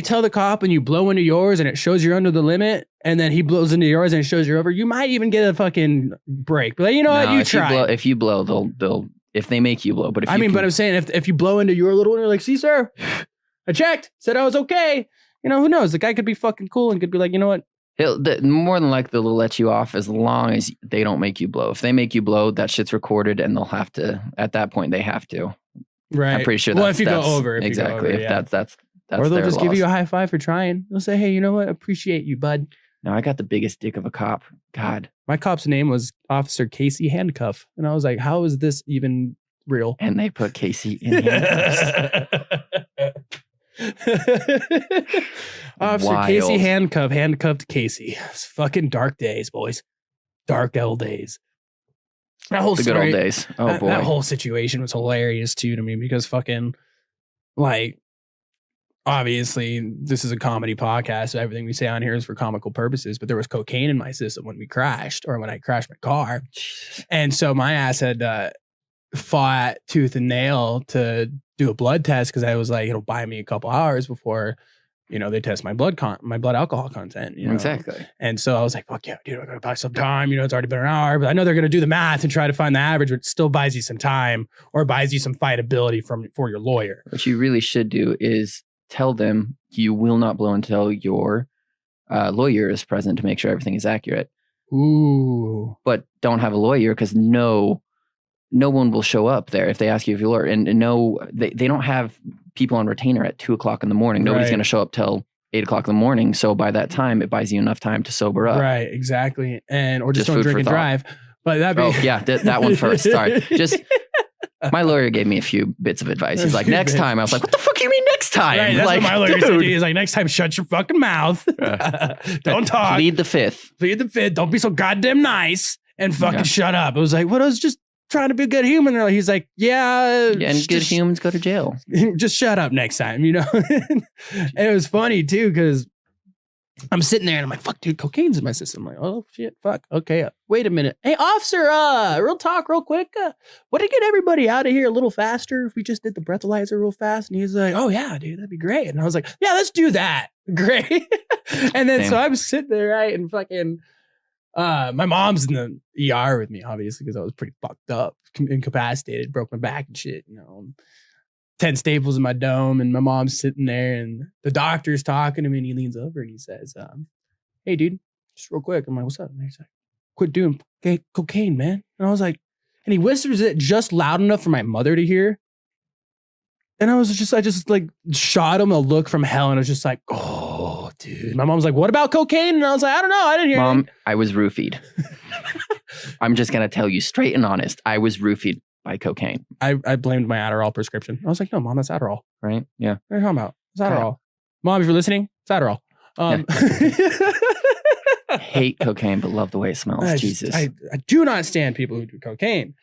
tell the cop and you blow into yours and it shows you're under the limit, and then he blows into yours and it shows you're over, you might even get a fucking break. But you know what? You try. If you blow, they'll if they make you blow. But if but I'm saying if you blow into your little one, you're like, see, sir, I checked, said I was okay. Who knows? The guy could be fucking cool and could be like, you know what? More than likely, they'll let you off as long as they don't make you blow. If they make you blow, that shit's recorded, and they'll have to. At that point, they have to. Right. I'm pretty sure. If you go over, exactly. If that's or they'll just give you a high five for trying. They'll say, hey, you know what? Appreciate you, bud. No, I got the biggest dick of a cop. God, my cop's name was Officer Casey Handcuff, and I was like, how is this even real? And they put Casey in handcuffs. Officer Casey handcuffed Casey. It's fucking dark days, boys. Dark old days. That whole good old days. Oh boy. That whole situation was hilarious too to me because fucking like obviously this is a comedy podcast, so everything we say on here is for comical purposes, but there was cocaine in my system when we crashed or when I crashed my car. And so my ass had fought tooth and nail to do a blood test because I was like, it'll buy me a couple hours before, they test my blood alcohol content. Exactly. And so I was like, fuck yeah, dude, I gotta buy some time. It's already been an hour, but I know they're gonna do the math and try to find the average, but it still buys you some time or buys you some fightability for your lawyer. What you really should do is tell them you will not blow until your lawyer is present to make sure everything is accurate. Ooh. But don't have a lawyer because no no one will show up there if they ask you if you'll order. And no, they don't have people on retainer at 2:00 in the morning. Nobody's Right. going to show up till 8:00 in the morning. So by that time, it buys you enough time to sober up. Right, exactly. Or just Just don't food drink for and thought. drive. But that Oh yeah, that one first. Sorry. Just my lawyer gave me a few bits of advice. He's like, next time. I was like, what the fuck do you mean next time? Right, that's like, what my lawyer said. dude, He's like, next time, shut your fucking mouth. Don't talk. Plead the fifth. Plead the fifth. Don't be so goddamn nice and fucking Yeah. shut up. I was like, what? I was just trying to be a good human. And he's like, yeah. And good just, humans go to jail. just shut up next time, you know? And it was funny too, because I'm sitting there and I'm like, fuck, dude, cocaine's in my system. I'm like, oh shit, fuck. Okay. Wait a minute. Hey, officer, real talk, real quick. Would it get everybody out of here a little faster if we just did the breathalyzer real fast? And he's like, oh yeah, dude, that'd be great. And I was like, yeah, let's do that. Great. And then Damn. so I'm sitting there, right? And fucking my mom's in the ER with me, obviously, because I was pretty fucked up, incapacitated, broke my back and shit, you know. 10 staples in my dome, and my mom's sitting there, and the doctor's talking to me, and he leans over and he says, hey, dude, just real quick. I'm like, what's up? And he's like, quit doing cocaine, man. And I was like, and he whispers it just loud enough for my mother to hear. And I just like shot him a look from hell, and I was just like, oh, dude. My mom's like, what about cocaine? And I was like, I don't know. I didn't hear Mom, it. I was roofied. I'm just going to tell you straight and honest. I was roofied by cocaine. I blamed my Adderall prescription. I was like, no, Mom, that's Adderall. Right? Yeah. What are you talking about? It's Adderall. Mom, if you're listening, it's Adderall. Hate cocaine, but love the way it smells. Jesus. I do not stand people who do cocaine.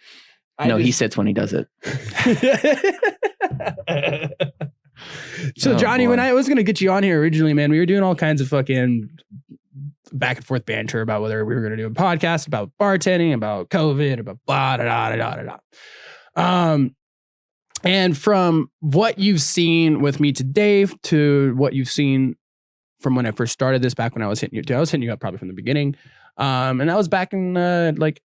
He sits when he does it. So Oh, Johnny, boy. when I was going to get you on here originally, man, we were doing all kinds of fucking back and forth banter about whether we were going to do a podcast about bartending, about COVID, about blah, da, da, da, da, da, da. And from what you've seen with me today to what you've seen from when I first started this, back when I was hitting you up probably from the beginning. And that was back in like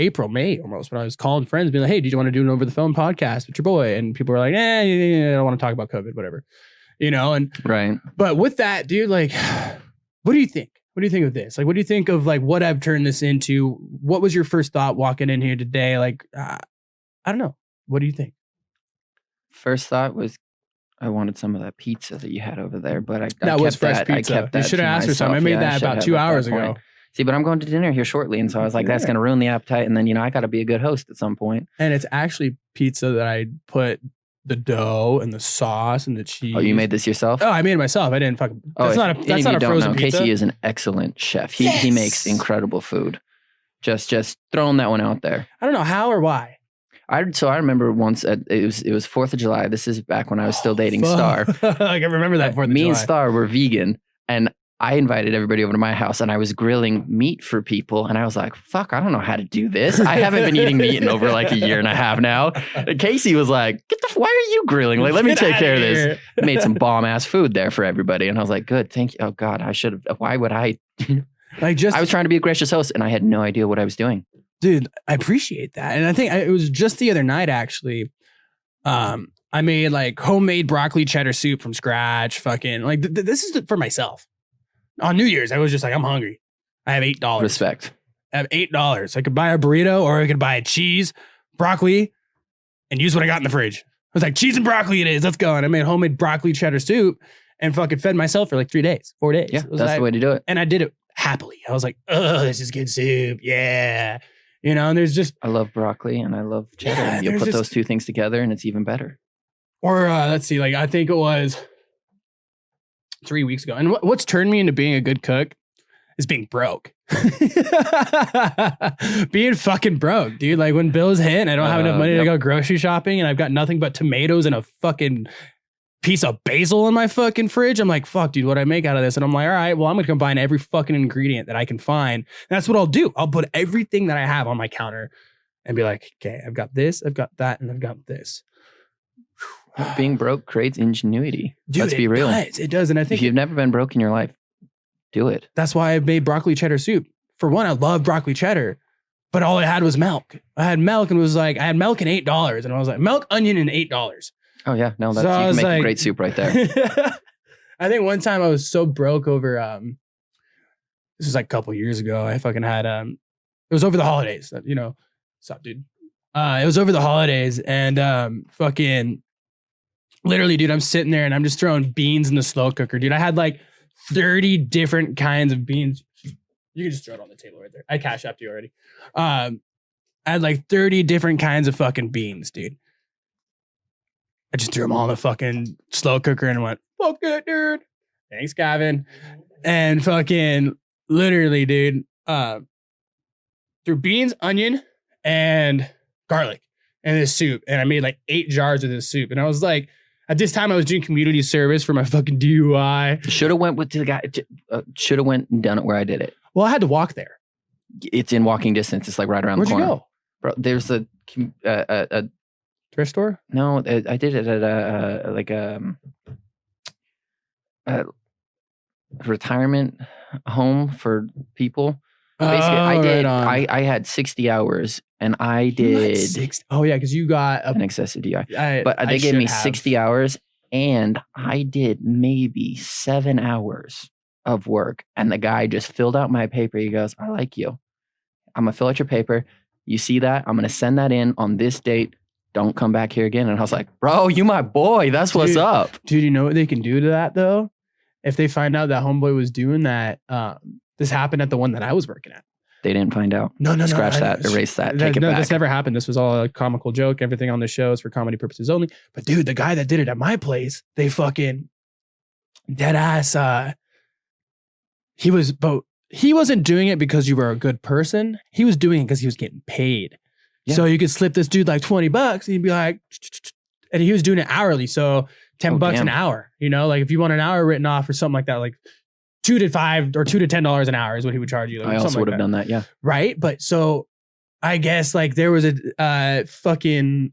April, May almost, when I was calling friends being like, hey, did you want to do an over the phone podcast with your boy? And people were like, I don't want to talk about COVID, whatever, you know? And Right. but with that, dude, like, what do you think? What do you think of this? Like, what do you think of like what I've turned this into? What was your first thought walking in here today? Like, I don't know. What do you think? First thought was I wanted some of that pizza that you had over there, but I That was kept fresh that. pizza. I kept You that should have to asked for some. I myself. made Yeah, that should about have 2 at that hours ago. point. See, but I'm going to dinner here shortly, and so I was like, that's Yeah. going to ruin the appetite, and then I got to be a good host at some point. And it's actually pizza that I put the dough and the sauce and the cheese. Oh, you made this yourself? Oh, I made it myself. I didn't fucking. That's not a. That's not a frozen pizza. Casey is an excellent chef. He Yes! makes incredible food. Just throwing that one out there. I don't know how or why. I remember once it was 4th of July. This is back when I was still dating Star. Like I remember that 4th of Me July. and Star were vegan, and I invited everybody over to my house, and I was grilling meat for people, and I was like, fuck, I don't know how to do this. I haven't been eating meat in over like a year and a half now. And Casey was like, why are you grilling? Like, let me Get take outta care of this. here. Made some bomb ass food there for everybody. And I was like, good, thank you. Oh God, I should have, why would I? Like just I was trying to be a gracious host, and I had no idea what I was doing. dude, I appreciate that. And I think it was just the other night, actually. I made like homemade broccoli cheddar soup from scratch. Fucking like this is for myself. On New Year's, I was just like, I'm hungry. I have $8. Respect. I have $8. I could buy a burrito, or I could buy cheese, broccoli, and use what I got in the fridge. I was like, cheese and broccoli it is. Let's go. And I made homemade broccoli cheddar soup and fucking fed myself for like 3 days, 4 days. Yeah, It was that's like- the way to do it. And I did it happily. I was like, oh, this is good soup. Yeah. You know, and there's just, I love broccoli and I love cheddar. Yeah, You'll there's put just- those two things together, and it's even better. or let's see, like, I think it was 3 weeks ago. And what's turned me into being a good cook is being broke. Being fucking broke, dude. Like when bills hit and I don't have enough money to Yep. go grocery shopping, and I've got nothing but tomatoes and a fucking piece of basil in my fucking fridge. I'm like, fuck, dude, what do I make out of this? And I'm like, all right, well, I'm going to combine every fucking ingredient that I can find. And that's what I'll do. I'll put everything that I have on my counter and be like, okay, I've got this, I've got that, and I've got this. Being broke creates ingenuity. Dude, Let's be real. It does. And I If think you've never been broke in your life, do it. that's why I made broccoli cheddar soup. For one, I love broccoli cheddar, but all I had was milk. I had milk and was like, I had milk and $8. And I was like, milk, onion, and $8. Oh yeah, no, that's So I you was can make like- a great soup right there. I think one time I was so broke over, this was like a couple years ago. I fucking had, it was over the holidays, you know, what's up, dude? It was over the holidays, and fucking literally, dude, I'm sitting there and I'm just throwing beans in the slow cooker, dude. I had like 30 different kinds of beans. You can just throw it on the table right there. I cash apped you already. I had like 30 different kinds of fucking beans, dude. I just threw them all in the fucking slow cooker and went, fuck it, dude. Thanks, Gavin. And fucking literally, dude, threw beans, onion, and garlic in this soup. And I made like 8 jars of this soup. And I was like, at this time I was doing community service for my fucking DUI. Should have went with the guy. Should have went and done it where I did it. Well, I had to walk there. It's in walking distance. It's like right around Where'd the corner. you go? Bro, there's a Thrift store? no. I did it at a retirement home for people. Basically, I did. I had 60 hours, and I did. Oh yeah, because you got an excessive DUI. But they gave me 60 hours, and I did maybe 7 hours of work. And the guy just filled out my paper. He goes, "I like you. I'm gonna fill out your paper. You see that? I'm gonna send that in on this date. Don't come back here again." And I was like, "Bro, you my boy. That's what's up." Dude, you know what they can do to that though? If they find out that homeboy was doing that, this happened at the one that I was working at. They didn't find out. No. Scratch that. Erase that. Take it back. This never happened. This was all a comical joke. Everything on the show is for comedy purposes only. But dude, the guy that did it at my place, they fucking dead ass. He wasn't doing it because you were a good person. He was doing it because he was getting paid. Yeah. So you could slip this dude like $20 and he'd be like, and he was doing it hourly. So $10 an hour, you know, like if you want an hour written off or something like that, like $2 to $5 or $2 to $10 an hour is what he would charge you. Like, I also would have done that. Yeah. Right. But so I guess like there was a fucking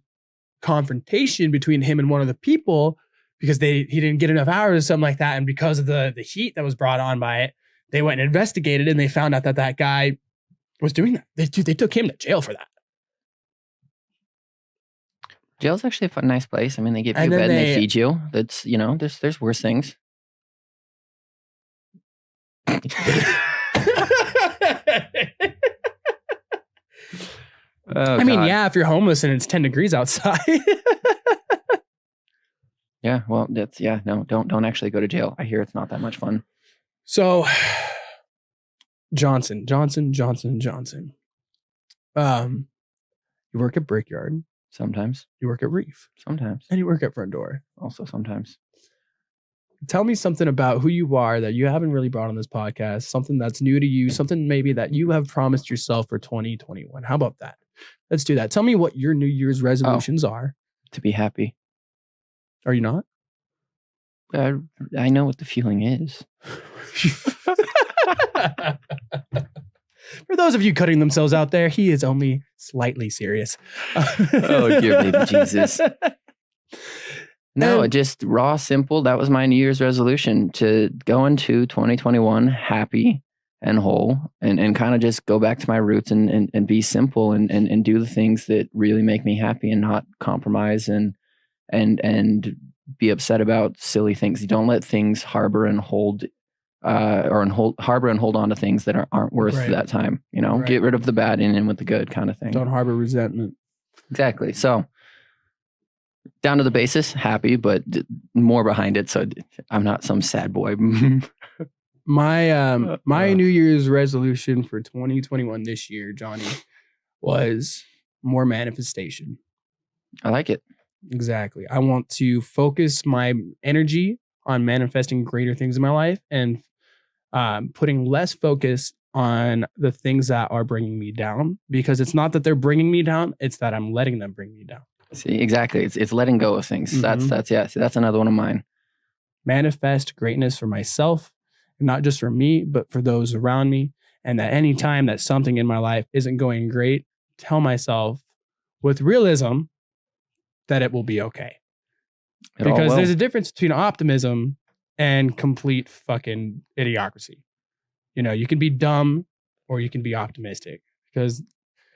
confrontation between him and one of the people because he didn't get enough hours or something like that. And because of the heat that was brought on by it, they went and investigated and they found out that guy was doing that. They took him to jail for that. Jail's actually a nice place. I mean, they give you a bed and they feed you. That's, you know, there's worse things. I mean, yeah, if you're homeless and it's 10 degrees outside. Yeah, well, no, don't actually go to jail. I hear it's not that much fun. So, Johnson. You work at Brickyard. Sometimes. You work at Reef. Sometimes. And you work at Front Door. Also sometimes. Tell me something about who you are that you haven't really brought on this podcast, something that's new to you, something maybe that you have promised yourself for 2021. How about that? Let's do that. Tell me what your New Year's resolutions are. To be happy. Are you not? I know what the feeling is. For those of you cutting themselves out there, he is only slightly serious. Oh, dear baby Jesus. No, just raw, simple. That was my New Year's resolution, to go into 2021 happy and whole and kind of just go back to my roots and be simple and do the things that really make me happy and not compromise and be upset about silly things. You don't let things harbor and hold on to things that aren't worth that time. You know, get rid of the bad and in with the good kind of thing. Don't harbor resentment. Exactly. So down to the basis, happy, but more behind it. So I'm not some sad boy. My New Year's resolution for 2021 this year, Johnny, was more manifestation. I like it. Exactly. I want to focus my energy on manifesting greater things in my life and putting less focus on the things that are bringing me down, because it's not that they're bringing me down. It's that I'm letting them bring me down. See, exactly. It's letting go of things. Mm-hmm. That's another one of mine. Manifest greatness for myself, not just for me, but for those around me. And that any time that something in my life isn't going great, tell myself with realism that it will be okay. Because there's a difference between optimism and complete fucking idiocracy. You know, you can be dumb or you can be optimistic. Because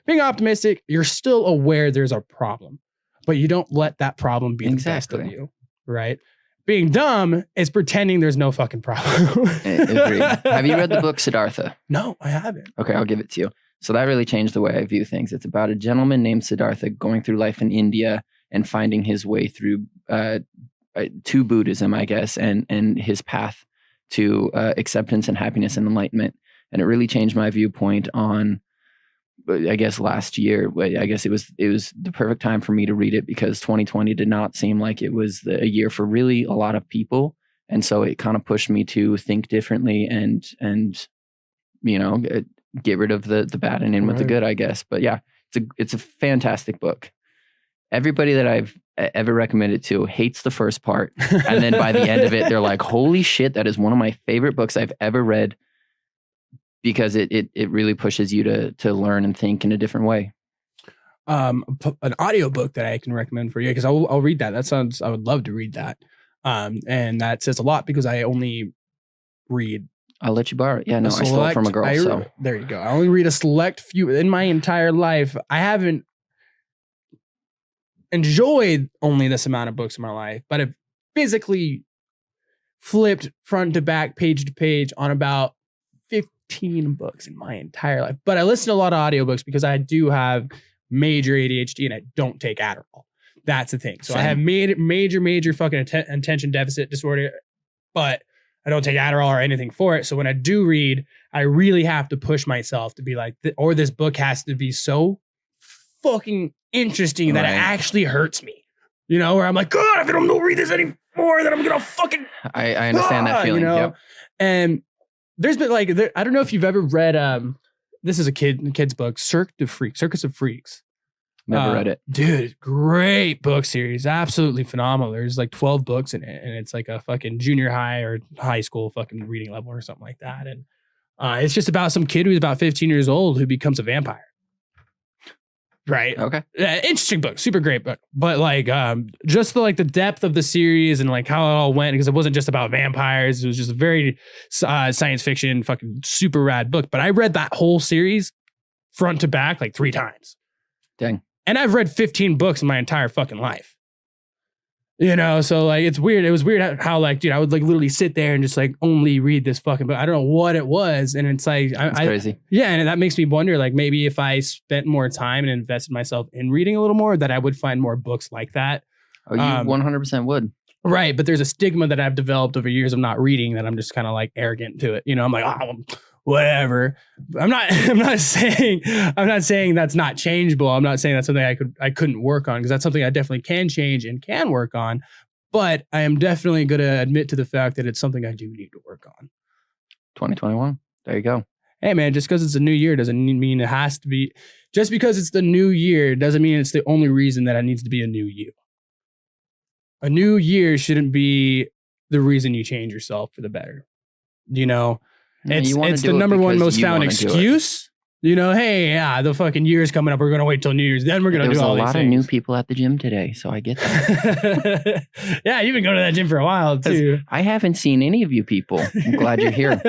being optimistic, you're still aware there's a problem, but you don't let that problem be the best of you, right? Being dumb is pretending there's no fucking problem. Agreed. Have you read the book Siddhartha? No, I haven't. Okay, I'll give it to you. So that really changed the way I view things. It's about a gentleman named Siddhartha going through life in India and finding his way through to Buddhism, I guess, and his path to acceptance and happiness and enlightenment. And it really changed my viewpoint on, I guess, last year. I guess it was the perfect time for me to read it because 2020 did not seem like it was a year for really a lot of people. And so it kind of pushed me to think differently and get rid of the bad and in with the good, I guess. But yeah, it's a fantastic book. Everybody that I've ever recommended to hates the first part. And then by the end of it, they're like, holy shit, that is one of my favorite books I've ever read, because it really pushes you to learn and think in a different way. An audiobook that I can recommend for you, because I'll read that. I would love to read that. And that says a lot because I only read. I'll let you borrow it. Yeah, no, I stole it from a girl. So there you go. I only read a select few in my entire life. I haven't enjoyed only this amount of books in my life, but I've physically flipped front to back, page to page on about 15 books in my entire life. But I listen to a lot of audiobooks because I do have major ADHD and I don't take Adderall. That's the thing. So I have major fucking attention deficit disorder, but I don't take Adderall or anything for it. So when I do read, I really have to push myself to be like, or this book has to be so fucking interesting that it actually hurts me. Where I'm like, God, if I don't read this anymore, then I'm gonna fucking. I understand that feeling. Yep. And there's been I don't know if you've ever read. This is a kid's book, Circus of Freaks. Never read it. Dude, great book series. Absolutely phenomenal. There's like 12 books in it, and it's like a fucking junior high or high school fucking reading level or something like that. And it's just about some kid who's about 15 years old who becomes a vampire. Right. Okay. Interesting book. Super great book. But just the depth of the series and how it all went, because it wasn't just about vampires. It was just a very science fiction, fucking super rad book. But I read that whole series front to back 3 times. Dang. And I've read 15 books in my entire fucking life. So it's weird. It was weird how dude, I would literally sit there and just only read this fucking book. I don't know what it was. And it's crazy. Yeah. And that makes me wonder, maybe if I spent more time and invested myself in reading a little more, that I would find more books like that. Oh, you 100% would. Right. But there's a stigma that I've developed over years of not reading that I'm just kind of arrogant to it. I'm like, oh, whatever. I'm not saying that's not changeable. I'm not saying that's something I couldn't work on, because that's something I definitely can change and can work on. But I am definitely going to admit to the fact that it's something I do need to work on. 2021. There you go. Hey man, just because it's a new year doesn't mean it has to be. Just because it's the new year doesn't mean it's the only reason that it needs to be a new you. A new year shouldn't be the reason you change yourself for the better. It's the number one most found excuse. Hey, the fucking year's coming up. We're going to wait till New Year's. Then we're going to do all these things. There's a lot of new people at the gym today, so I get that. Yeah, you've been going to that gym for a while, too. I haven't seen any of you people. I'm glad you're here.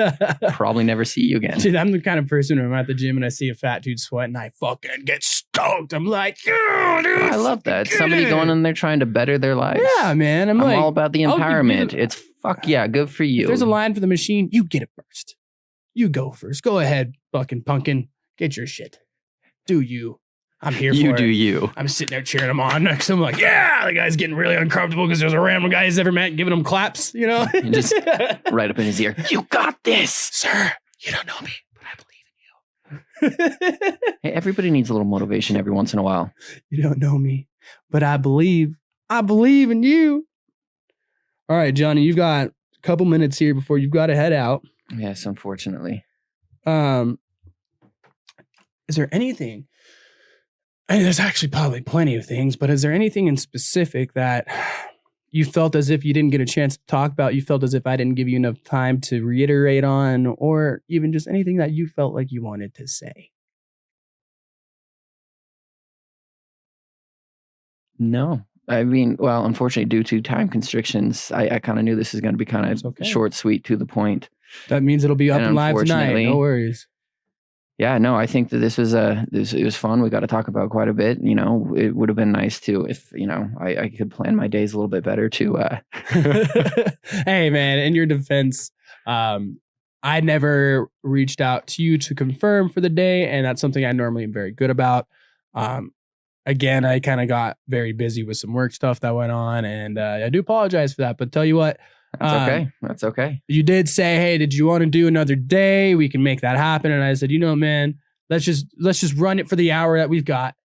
Probably never see you again. Dude, I'm the kind of person when I'm at the gym and I see a fat dude sweating, I fucking get stoked. I'm like, yeah, dude. I love that. Somebody going in there trying to better their lives. Yeah, man. I'm all about the empowerment. It's fuck yeah, good for you. If there's a line for the machine, you get it first. You go first. Go ahead, fucking pumpkin. Get your shit. Do you. I'm here for it. You do you. I'm sitting there cheering him on next to him like, yeah, the guy's getting really uncomfortable because there's a random guy he's never met giving him claps, Just right up in his ear. You got this. Sir, you don't know me, but I believe in you. Hey, everybody needs a little motivation every once in a while. You don't know me, but I believe in you. All right, Johnny, you've got a couple minutes here before you've got to head out. Yes, unfortunately. Is there anything? There's actually probably plenty of things, but is there anything in specific that you felt as if you didn't get a chance to talk about? You felt as if I didn't give you enough time to reiterate on, or even just anything that you felt like you wanted to say? No. I mean, well, unfortunately, due to time constrictions, I kind of knew this is going to be kind of short, sweet, to the point. That means it'll be up and live tonight. No worries. Yeah, no, I think that this it was fun. We got to talk about quite a bit. It would have been nice to, if, I could plan my days a little bit better to. Hey man, in your defense, I never reached out to you to confirm for the day, and that's something I normally am very good about. Again, I kind of got very busy with some work stuff that went on, and I do apologize for that. But tell you what, That's okay. That's okay. you did say, "Hey, did you want to do another day? We can make that happen." And I said, man, let's just run it for the hour that we've got.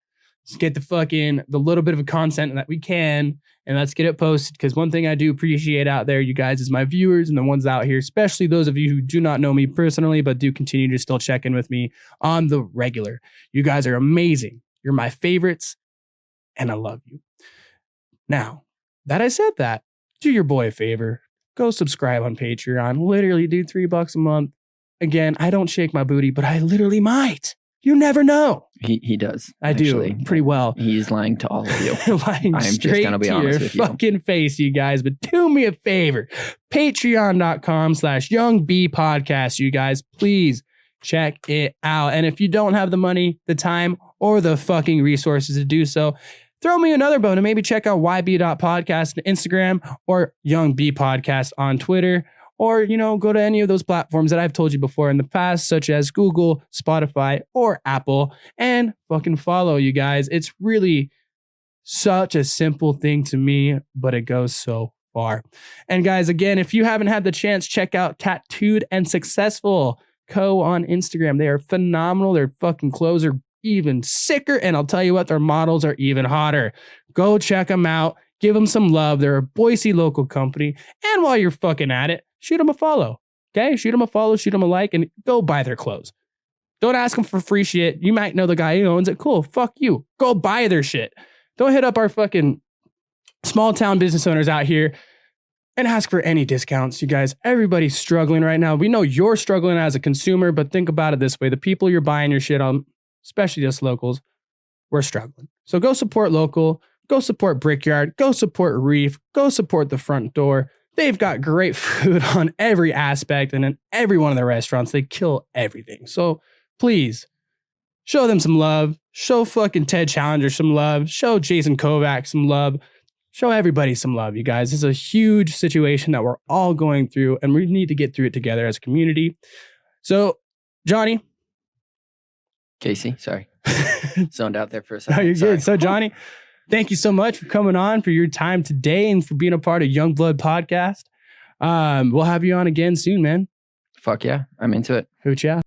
Let's get the little bit of content that we can, and let's get it posted. Because one thing I do appreciate out there, you guys, is my viewers and the ones out here, especially those of you who do not know me personally, but do continue to still check in with me on the regular. You guys are amazing. You're my favorites, and I love you. Now, that I said that, do your boy a favor. Go subscribe on Patreon. Literally, dude, $3 a month. Again, I don't shake my booty, but I literally might. You never know. He does. I do pretty well. He's lying to all of you. Lying I'm just straight gonna be to honest your with you. fucking face, you guys. But do me a favor. Patreon.com/YoungBPodcast, you guys. Please check it out. And if you don't have the money, the time, or the fucking resources to do so, throw me another bone and maybe check out YB.podcast on Instagram or YoungBPodcast on Twitter. Or, go to any of those platforms that I've told you before in the past, such as Google, Spotify, or Apple, and fucking follow, you guys. It's really such a simple thing to me, but it goes so far. And guys, again, if you haven't had the chance, check out Tattooed and Successful Co. on Instagram. They are phenomenal. Their fucking clothes are even sicker. And I'll tell you what, their models are even hotter. Go check them out. Give them some love. They're a Boise local company. And while you're fucking at it, shoot them a follow. Okay? Shoot them a follow, shoot them a like, and go buy their clothes. Don't ask them for free shit. You might know the guy who owns it. Cool. Fuck you. Go buy their shit. Don't hit up our fucking small town business owners out here and ask for any discounts, you guys. Everybody's struggling right now. We know you're struggling as a consumer, but think about it this way. The people you're buying your shit on, especially us locals, we're struggling. So go support local. Go support Brickyard. Go support Reef. Go support The Front Door. They've got great food on every aspect, and in every one of their restaurants, they kill everything. So please show them some love. Show fucking Ted Challenger some love. Show Jason Kovac some love. Show everybody some love, you guys. It's a huge situation that we're all going through, and we need to get through it together as a community. So, Johnny. Casey, sorry. Zoned out there for a second. No, you're Sorry. good. So, Johnny, thank you so much for coming on, for your time today, and for being a part of Young Blood Podcast. We'll have you on again soon, man. Fuck yeah. I'm into it. Hooch yeah.